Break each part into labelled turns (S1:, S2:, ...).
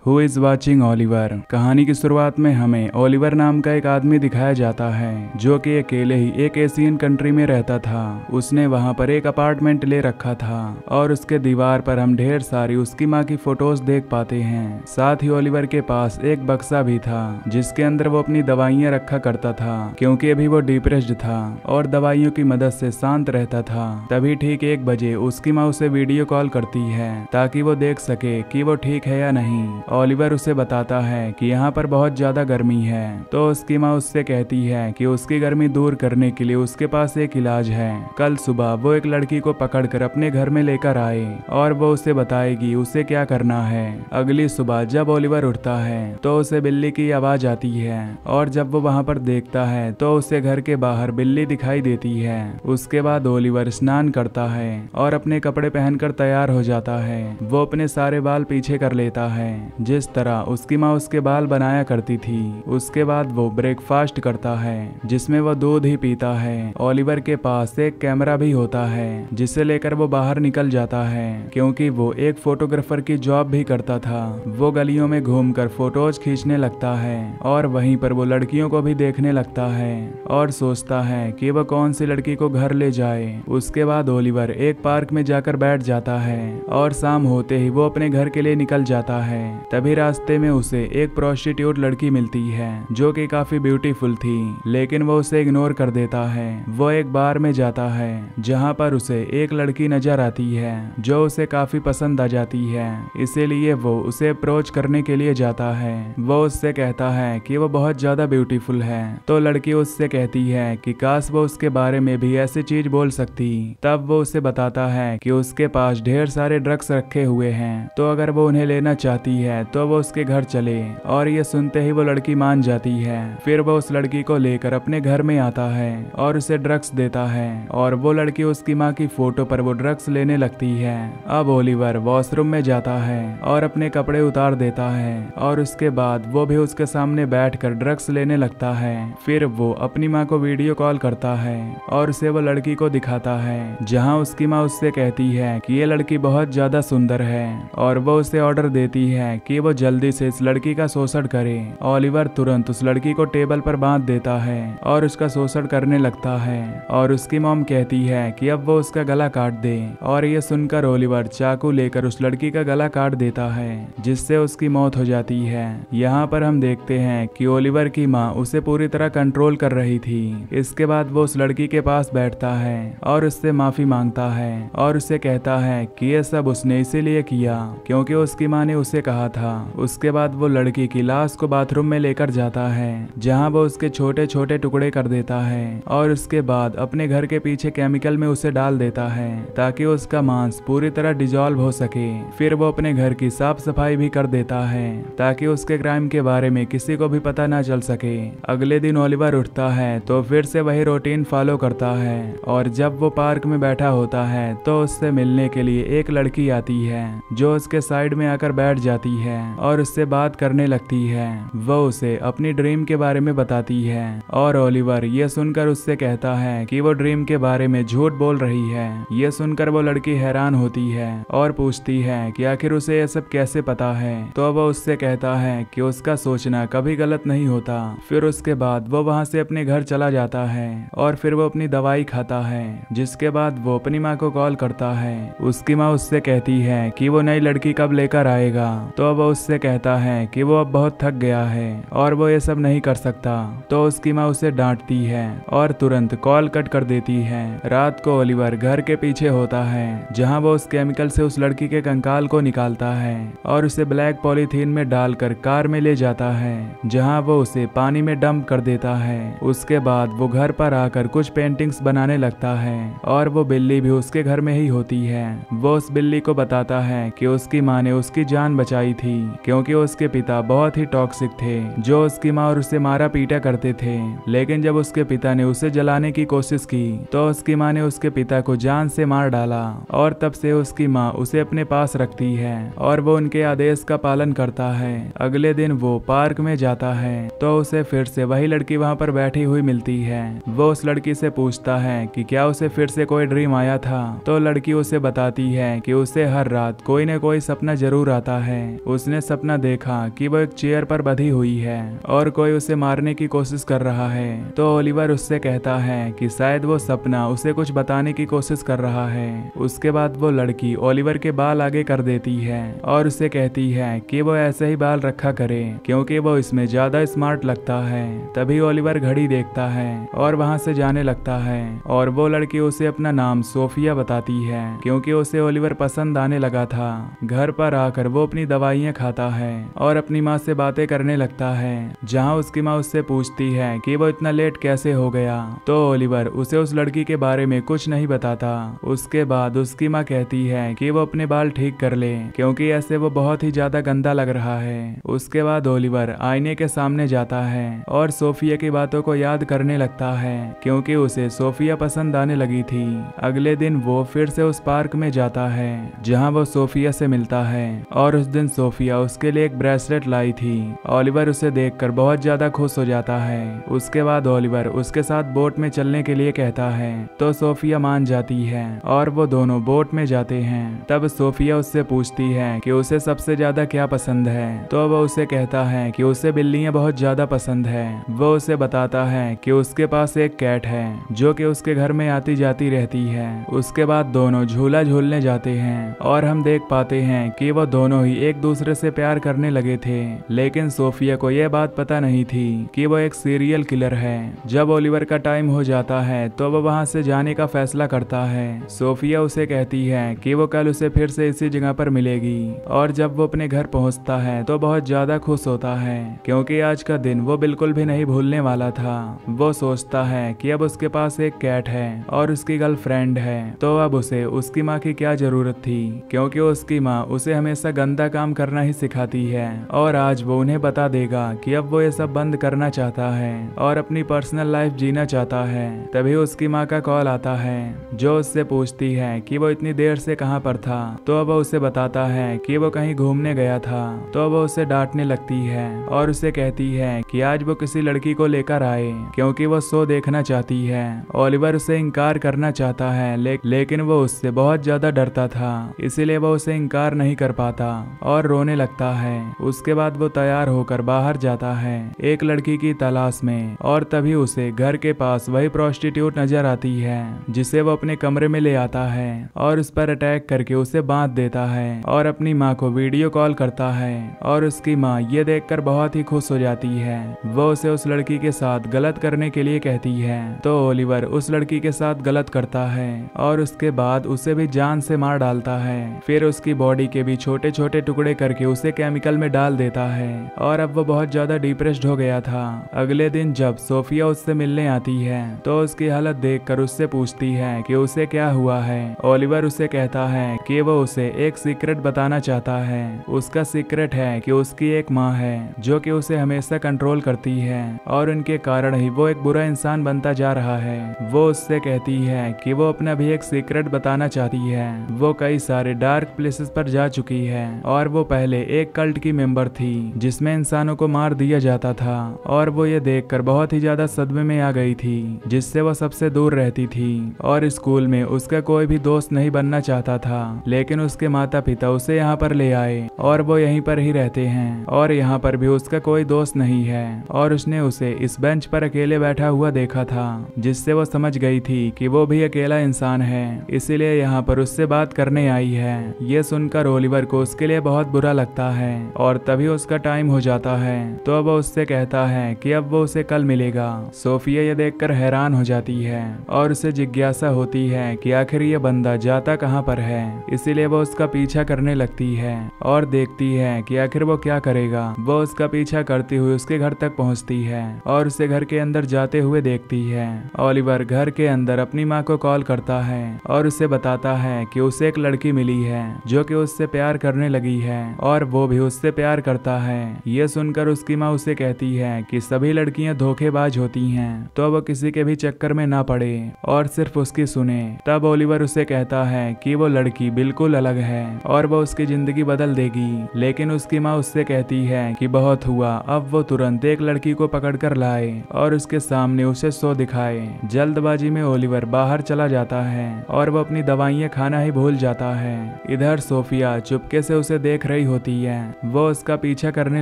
S1: Who is watching Oliver. कहानी की शुरुआत में हमें ओलिवर नाम का एक आदमी दिखाया जाता है जो कि अकेले ही एक एशियन कंट्री में रहता था। उसने वहां पर एक अपार्टमेंट ले रखा था और उसके दीवार पर हम ढेर सारी उसकी माँ की फोटोज देख पाते हैं। साथ ही ओलिवर के पास एक बक्सा भी था जिसके अंदर वो अपनी दवाइयाँ रखा करता था क्योंकि अभी वो डिप्रेस्ड था और दवाइयों की मदद से शांत रहता था। तभी ठीक 1 बजे उसकी माँ उसे वीडियो कॉल करती है ताकि वो देख सके कि वो ठीक है या नहीं। ओलिवर उसे बताता है कि यहाँ पर बहुत ज्यादा गर्मी है, तो उसकी माँ उससे कहती है कि उसकी गर्मी दूर करने के लिए उसके पास एक इलाज है। कल सुबह वो एक लड़की को पकड़कर अपने घर में लेकर आए और वो उसे बताएगी उसे क्या करना है। अगली सुबह जब ओलिवर उठता है तो उसे बिल्ली की आवाज आती है और जब वो वहाँ पर देखता है तो उसे घर के बाहर बिल्ली दिखाई देती है। उसके बाद ओलिवर स्नान करता है और अपने कपड़े पहनकर तैयार हो जाता है। वो अपने सारे बाल पीछे कर लेता है जिस तरह उसकी माँ उसके बाल बनाया करती थी। उसके बाद वो ब्रेकफास्ट करता है जिसमें वो दूध ही पीता है। ओलिवर के पास एक कैमरा भी होता है जिसे लेकर वो बाहर निकल जाता है क्योंकि वो एक फोटोग्राफर की जॉब भी करता था। वो गलियों में घूमकर फोटोज खींचने लगता है और वहीं पर वो लड़कियों को भी देखने लगता है और सोचता है कि वो कौन सी लड़की को घर ले जाए। उसके बाद ओलिवर एक पार्क में जाकर बैठ जाता है और शाम होते ही वो अपने घर के लिए निकल जाता है। तभी रास्ते में उसे एक प्रोस्टिट्यूट लड़की मिलती है जो कि काफी ब्यूटीफुल थी, लेकिन वो उसे इग्नोर कर देता है। वो एक बार में जाता है जहां पर उसे एक लड़की नजर आती है जो उसे काफी पसंद आ जाती है, इसीलिए वो उसे अप्रोच करने के लिए जाता है। वो उससे कहता है कि वो बहुत ज्यादा ब्यूटीफुल है, तो लड़की उससे कहती है कि काश वो उसके बारे में भी ऐसी चीज बोल सकती। तब वो उसे बताता है कि उसके पास ढेर सारे ड्रग्स रखे हुए हैं, तो अगर वो उन्हें लेना चाहती है तो वो उसके घर चले। और ये सुनते ही वो लड़की मान जाती है। फिर वो उस लड़की को लेकर अपने घर में आता है और उसे ड्रग्स देता है और वो लड़की उसकी माँ की फोटो पर वो ड्रग्स लेने लगती है। अब ओलिवर वॉशरूम में जाता है और अपने कपड़े उतार देता है और उसके बाद वो भी उसके सामने बैठकर ड्रग्स लेने लगता है। फिर वो अपनी माँ को वीडियो कॉल करता है और उसे वो लड़की को दिखाता है जहाँ उसकी माँ उससे कहती है कि ये लड़की बहुत ज्यादा सुंदर है और वो उसे ऑर्डर देती है कि वो जल्दी से इस लड़की का शोषण करे। ओलिवर तुरंत उस लड़की को टेबल पर बांध देता है और उसका शोषण करने लगता है और उसकी मॉम कहती है कि अब वो उसका गला काट दे और ये सुनकर ओलिवर चाकू लेकर उस लड़की का गला काट देता है जिससे उसकी मौत हो जाती है। यहाँ पर हम देखते हैं कि ओलिवर की माँ उसे पूरी तरह कंट्रोल कर रही थी। इसके बाद वो उस लड़की के पास बैठता है और उससे माफी मांगता है और उसे कहता है कि ये सब उसने इसीलिए किया क्योंकि उसकी माँ ने उसे कहा था। उसके बाद वो लड़की की लाश को बाथरूम में लेकर जाता है जहाँ वो उसके छोटे छोटे टुकड़े कर देता है और उसके बाद अपने घर के पीछे केमिकल में उसे डाल देता है ताकि उसका मांस पूरी तरह डिजॉल्व हो सके। फिर वो अपने घर की साफ सफाई भी कर देता है ताकि उसके क्राइम के बारे में किसी को भी पता ना चल सके। अगले दिन ओलिवर उठता है तो फिर से वही रूटीन फॉलो करता है और जब वो पार्क में बैठा होता है तो उससे मिलने के लिए एक लड़की आती है जो उसके साइड में आकर बैठ जाती है और उससे बात करने लगती है। वो उसे अपनी ड्रीम के बारे में बताती है और ओलिवर ये सुनकर उससे कहता है कि वो ड्रीम के बारे में झूठ बोल रही है। ये सुनकर वो लड़की हैरान होती है और पूछती है कि आखिर उसे ये सब कैसे पता है, तो वो उससे कहता है कि उसका सोचना कभी गलत नहीं होता। फिर उसके बाद वो वहाँ से अपने घर चला जाता है और फिर वो अपनी दवाई खाता है। जिसके बाद वो अपनी माँ को कॉल करता है। उसकी माँ उससे कहती है कि वो नई लड़की कब लेकर आएगा, तो वो उससे कहता है कि वो अब बहुत थक गया है और वो ये सब नहीं कर सकता। तो उसकी माँ उसे डांटती है और तुरंत कॉल कट कर देती है। रात को ओलिवर घर के पीछे होता है जहाँ वो उस केमिकल से उस लड़की के कंकाल को निकालता है और उसे ब्लैक पॉलीथीन में डालकर कार में ले जाता है जहाँ वो उसे पानी में डंप कर देता है। उसके बाद वो घर पर आकर कुछ पेंटिंग्स बनाने लगता है और वो बिल्ली भी उसके घर में ही होती है। वो उस बिल्ली को बताता है कि उसकी माँ ने उसकी जान बचाई थी क्योंकि उसके पिता बहुत ही टॉक्सिक थे जो उसकी माँ और उसे मारा पीटा करते थे। लेकिन जब उसके पिता ने उसे जलाने की कोशिश की तो उसकी माँ ने उसके पिता को जान से मार डाला और तब से उसकी माँ उसे अपने पास रखती है और वो उनके आदेश का पालन करता है। अगले दिन वो पार्क में जाता है तो उसे फिर से वही लड़की वहाँ पर बैठी हुई मिलती है। वो उस लड़की से पूछता है कि क्या उसे फिर से कोई ड्रीम आया था, तो लड़की उसे बताती है कि उसे हर रात कोई न कोई सपना जरूर आता है। उसने सपना देखा कि वो एक चेयर पर बंधी हुई है और कोई उसे मारने की कोशिश कर रहा है। तो ओलिवर उससे कहता है कि शायद वो सपना उसे कुछ बताने की कोशिश कर रहा है। उसके बाद वो लड़की ओलिवर के बाल आगे कर देती है और उसे कहती है कि वो ऐसे ही बाल रखा करे क्योंकि वो इसमें ज्यादा स्मार्ट लगता है। तभी ओलिवर घड़ी देखता है और वहां से जाने लगता है और वो लड़की उसे अपना नाम सोफिया बताती है क्योंकि उसे ओलिवर पसंद आने लगा था। घर पर आकर वो अपनी दवाइयाँ खाता है और अपनी माँ से बातें करने लगता है, जहाँ उसकी माँ उससे पूछती है कि वो इतना लेट कैसे हो गया। तो ओलिवर उसे उस लड़की के बारे में कुछ नहीं बताता। उसके बाद उसकी माँ कहती है कि वो अपने बाल ठीक कर ले क्योंकि ऐसे वो बहुत ही ज्यादा गंदा लग रहा है। उसके बाद ओलिवर आईने के सामने जाता है और सोफिया की बातों को याद करने लगता है क्योंकि उसे सोफिया पसंद आने लगी थी। अगले दिन वो फिर से उस पार्क में जाता है जहाँ वो सोफिया से मिलता है और उस दिन सोफिया उसके लिए एक ब्रेसलेट लाई थी। ओलिवर उसे देखकर बहुत ज्यादा खुश हो जाता है। उसके बाद ओलिवर उसके साथ बोट में चलने के लिए कहता है तो सोफिया मान जाती है और वो दोनों बोट में जाते हैं। तब सोफिया उससे पूछती है कि उसे सबसे ज्यादा क्या पसंद है। तो वो उसे कहता है कि उसे बिल्लियां बहुत ज्यादा पसंद है। वो उसे बताता है कि उसके पास एक कैट है जो कि उसके घर में आती जाती रहती है। उसके बाद दोनों झूला झूलने जाते हैं और हम देख पाते हैं कि वो दोनों ही एक दूसरे से प्यार करने लगे थे, लेकिन सोफिया को यह बात पता नहीं थी कि वो एक सीरियल किलर है। जब ओलिवर का टाइम हो जाता है तो वो वहां से जाने का फैसला करता है। सोफिया उसे कहती है कि वो कल उसे फिर से इसी जगह पर मिलेगी और जब वो अपने घर पहुंचता है तो बहुत ज्यादा खुश होता है क्योंकि आज का दिन वो बिल्कुल भी नहीं भूलने वाला था। वो सोचता है कि अब उसके पास एक कैट है और उसकी गर्लफ्रेंड है, तो अब उसे उसकी माँ की क्या जरूरत थी क्योंकि उसकी माँ उसे हमेशा गंदा काम करना ही सिखाती है और आज वो उन्हें बता देगा कि अब वो ये सब बंद करना चाहता है और अपनी पर्सनल लाइफ जीना चाहता है। तभी उसकी माँ का कॉल आता है जो उससे पूछती है कि वो इतनी देर से कहाँ पर था। तो अब उसे बताता है कि वो कहीं घूमने गया था। तो वो उसे डांटने लगती है और उसे कहती है कि आज वो किसी लड़की को लेकर आए क्योंकि वो शो देखना चाहती है। ओलिवर उसे इनकार करना चाहता है लेकिन वो उससे बहुत ज्यादा डरता था, इसीलिए वो उसे इनकार नहीं कर पाता और रोने लगता है। उसके बाद वो तैयार होकर बाहर जाता है एक लड़की की तलाश में और तभी उसे घर के पास वही प्रोस्टिट्यूट नजर आती है जिसे वो अपने कमरे में ले आता है और उस पर अटैक करके उसे बांध देता है और अपनी माँ को वीडियो कॉल करता है और उसकी माँ ये देखकर बहुत ही खुश हो जाती है। वो उसे उस लड़की के साथ गलत करने के लिए कहती है। तो ओलिवर उस लड़की के साथ गलत करता है और उसके बाद उसे भी जान से मार डालता है। फिर उसकी बॉडी के भी छोटे छोटे टुकड़े करके उसे केमिकल में डाल देता है और अब वो बहुत ज्यादा डिप्रेस्ड हो गया था। अगले दिन जब सोफिया उससे मिलने आती है तो उसकी हालत देखकर उससे पूछती है कि उसे क्या हुआ है। ओलिवर उसे कहता है कि वो उसे एक सीक्रेट बताना चाहता है। उसका सीक्रेट है कि उसकी एक माँ है जो कि उसे हमेशा कंट्रोल करती है और उनके कारण ही वो एक बुरा इंसान बनता जा रहा है। वो उससे कहती है कि वो अपना भी एक सीक्रेट बताना चाहती है। वो कई सारे डार्क प्लेसेस पर जा चुकी है और वो पहले एक कल्ट की मेंबर थी जिसमें इंसानों को मार दिया जाता था और वो ये देखकर बहुत ही ज्यादा सदमे में आ गई थी जिससे वो सबसे दूर रहती थी और स्कूल में उसका कोई भी दोस्त नहीं बनना चाहता था। लेकिन उसके माता पिता उसे यहाँ पर ले आए और वो यहीं पर ही रहते हैं और यहाँ पर भी उसका कोई दोस्त नहीं है और उसने उसे इस बेंच पर अकेले बैठा हुआ देखा था जिससे वो समझ गई थी कि वो भी अकेला इंसान है, इसीलिए यहाँ पर उससे बात करने आई है। ये सुनकर ओलिवर को उसके लिए बहुत बुरा लगता है और तभी उसका टाइम हो जाता है तो वो उससे कहता है कि अब वो उसे कल मिलेगा। सोफिया ये देखकर हैरान हो जाती है और उसे जिज्ञासा होती है कि आखिर ये बंदा जाता कहाँ पर है, इसीलिए वो उसका पीछा करने लगती है और देखती है कि आखिर वो क्या करेगा। वो उसका पीछा करती हुई उसके घर तक पहुँचती है और उसे घर के अंदर जाते हुए देखती है। ओलिवर घर के अंदर अपनी माँ को कॉल करता है और उसे बताता है कि उसे एक लड़की मिली है जो कि उससे प्यार करने लगी है और वो भी उससे प्यार करता है। ये सुनकर उसकी माँ उसे कहती है कि सभी लड़कियां धोखेबाज होती हैं, तो वो किसी के भी चक्कर में ना पड़े और सिर्फ उसकी सुने। तब ओलिवर उसे कहता है कि वो लड़की बिल्कुल अलग है और वो उसकी जिंदगी बदल देगी। लेकिन उसकी माँ उससे कहती है कि बहुत हुआ, अब वो तुरंत एक लड़की को पकड़कर लाए और उसके सामने उसे शो दिखाए। जल्दबाजी में ओलिवर बाहर चला जाता है और वो अपनी दवाइयाँ खाना ही भूल जाता है। इधर सोफिया चुपके से उसे देख रही रही होती है वो उसका पीछा करने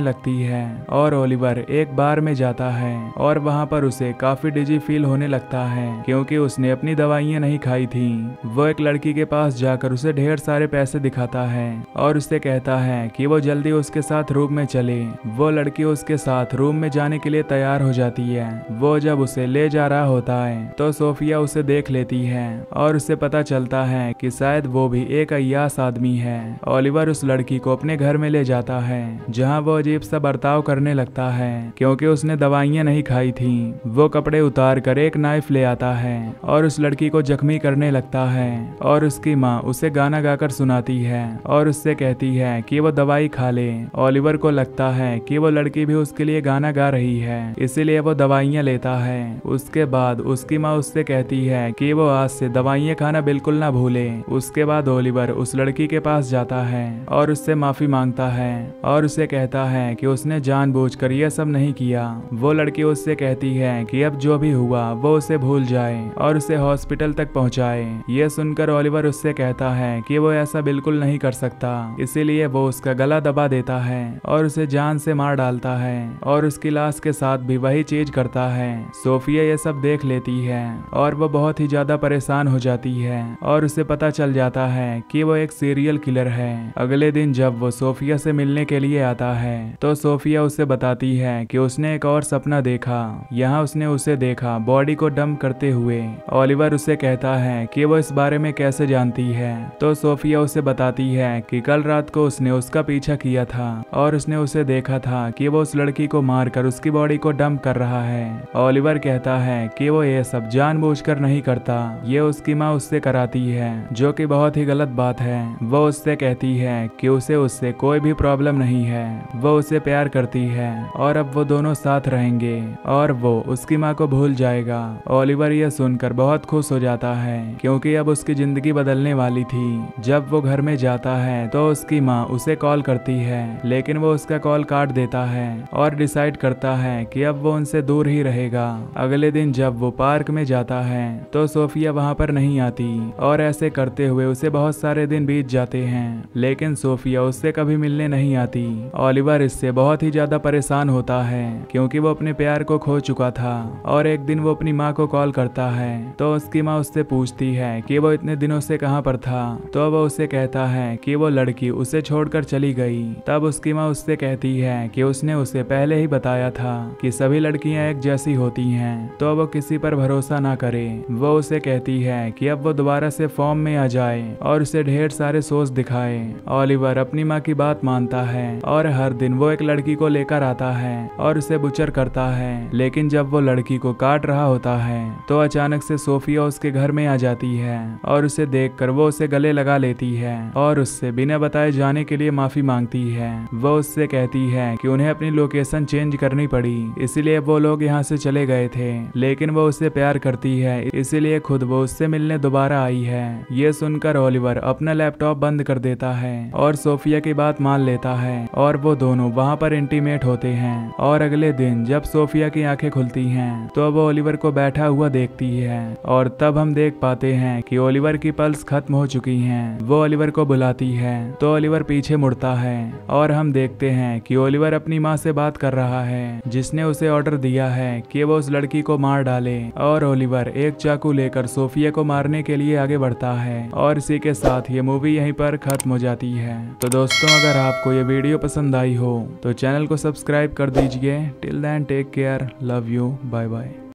S1: लगती है और ओलिवर एक बार में जाता है और वहाँ पर उसे काफी डिजी फील होने लगता है क्योंकि उसने अपनी दवाइयाँ नहीं खाई थी। वो एक लड़की के पास जाकर उसे ढेर सारे पैसे दिखाता है और उससे कहता है कि वो जल्दी उसके साथ रूम में चले। वो लड़की उसके साथ रूम में जाने के लिए तैयार हो जाती है। वो जब उसे ले जा रहा होता है तो सोफिया उसे देख लेती है और उसे पता चलता है कि शायद वो भी एक अय्यास आदमी है। ओलिवर उस लड़की को अपने घर में ले जाता है जहाँ वो अजीब सा बर्ताव करने लगता है क्योंकि उसने दवाइयाँ नहीं खाई थी। वो कपड़े उतार कर एक नाइफ ले आता है और उस लड़की को जख्मी करने लगता है और उसकी माँ उसे गाना गाकर सुनाती है और उससे कहती है कि वो दवाई खा ले। ओलिवर को लगता है कि वो लड़की भी उसके लिए गाना गा रही है इसीलिए वो दवाइयाँ लेता है। उसके बाद उसकी माँ उससे कहती है कि वो आज से दवाइयाँ खाना बिल्कुल ना भूले। उसके बाद ओलिवर उस लड़की के पास जाता है और उससे माफी मांगता है और उसे कहता है कि उसने जानबूझकर यह सब नहीं किया। वो लड़की उससे कहती है कि अब जो भी हुआ वो उसे भूल जाए और उसे हॉस्पिटल तक पहुंचाए। यह सुनकर ओलिवर उससे कहता है कि वो ऐसा बिल्कुल नहीं कर सकता इसीलिए वो उसका गला दबा देता है और उसे जान से मार डालता है और उसकी लाश के साथ भी वही चीज करता है। सोफिया ये सब देख लेती है और वो बहुत ही ज्यादा परेशान हो जाती है और उसे पता चल जाता है कि वो एक सीरियल किलर है। अगले दिन जब वो सोफिया से मिलने के लिए आता है तो सोफिया उसे बताती है कि उसने एक और सपना देखा। यहाँ उसने उसे देखा बॉडी को डंप करते हुए। ओलिवर उसे कहता है कि वो इस बारे में कैसे जानती है तो सोफिया उसे बताती है कि कल रात को उसने उसका पीछा किया था और उसने उसे देखा था कि वो उस लड़की को मारकर उसकी बॉडी को डंप कर रहा है। ओलिवर कहता है कि वो ये सब जानबूझकर नहीं करता, ये उसकी माँ उससे कराती है जो कि बहुत ही गलत बात है। वो उससे कहती है कि उसे उससे कोई भी प्रॉब्लम नहीं है, वो उसे प्यार करती है और अब वो दोनों साथ रहेंगे और वो उसकी माँ को भूल जाएगा। ओलिवर यह सुनकर बहुत खुश हो जाता है क्योंकि अब उसकी जिंदगी बदलने वाली थी। जब वो घर में जाता है तो उसकी माँ उसे कॉल करती है लेकिन वो उसका कॉल काट देता है और डिसाइड करता है कि अब वो उनसे दूर ही रहेगा। अगले दिन जब वो पार्क में जाता है तो सोफिया वहाँ पर नहीं आती और ऐसे करते हुए उसे बहुत सारे दिन बीत जाते हैं लेकिन सोफिया उससे कभी मिलने नहीं आती। ओलिवर इससे बहुत ही ज्यादा परेशान होता है क्योंकि वो अपने प्यार को खो चुका था और एक दिन वो अपनी माँ को कॉल करता है तो उसकी माँ उससे पूछती है कि वो इतने दिनों से कहाँ पर था तो वो उसे कहता है कि वो लड़की उसे छोड़कर चली गई। तब उसकी माँ उससे कहती है कि उसने उसे पहले ही बताया था कि सभी लड़कियां एक जैसी होती हैं तो वो किसी पर भरोसा ना करे। वो उसे कहती है कि अब वो दोबारा से फॉर्म में आ जाए और उसे ढेर सारे शोज दिखाए। ओलिवर अपनी माँ की बात मानता है और हर दिन वो एक लड़की को लेकर आता है और उसे बुचर करता है लेकिन जब वो लड़की को काट रहा होता है तो अचानक से सोफिया उसके घर में आ जाती है और उसे देखकर वो उसे गले लगा लेती है और उससे बिना बताए जाने के लिए माफी मांगती है। वो उससे कहती है कि उन्हें अपनी लोकेशन चेंज करनी पड़ी इसीलिए वो लोग यहाँ से चले गए थे लेकिन वो उससे प्यार करती है इसीलिए खुद वो उससे मिलने दोबारा आई है। ये सुनकर ओलिवर अपना लैपटॉप बंद कर देता है और सोफिया की बात मान लेता है और वो दोनों वहाँ पर इंटीमेट होते हैं। और अगले दिन जब सोफिया की आंखें खुलती हैं तो वो ओलिवर को बैठा हुआ देखती है और तब हम देख पाते हैं कि ओलिवर की पल्स खत्म हो चुकी हैं। वो ओलिवर को बुलाती है तो ओलिवर पीछे मुड़ता है और हम देखते हैं कि ओलिवर अपनी माँ से बात कर रहा है जिसने उसे ऑर्डर दिया है कि वो उस लड़की को मार डाले और ओलिवर एक चाकू लेकर सोफिया को मारने के लिए आगे बढ़ता है। और इसी के साथ ये मूवी यहीं पर खत्म हो जाती है। तो दोस्तों अगर आपको ये वीडियो पसंद आई हो तो चैनल को सब्सक्राइब कर दीजिए। Till then take care, love you, bye bye.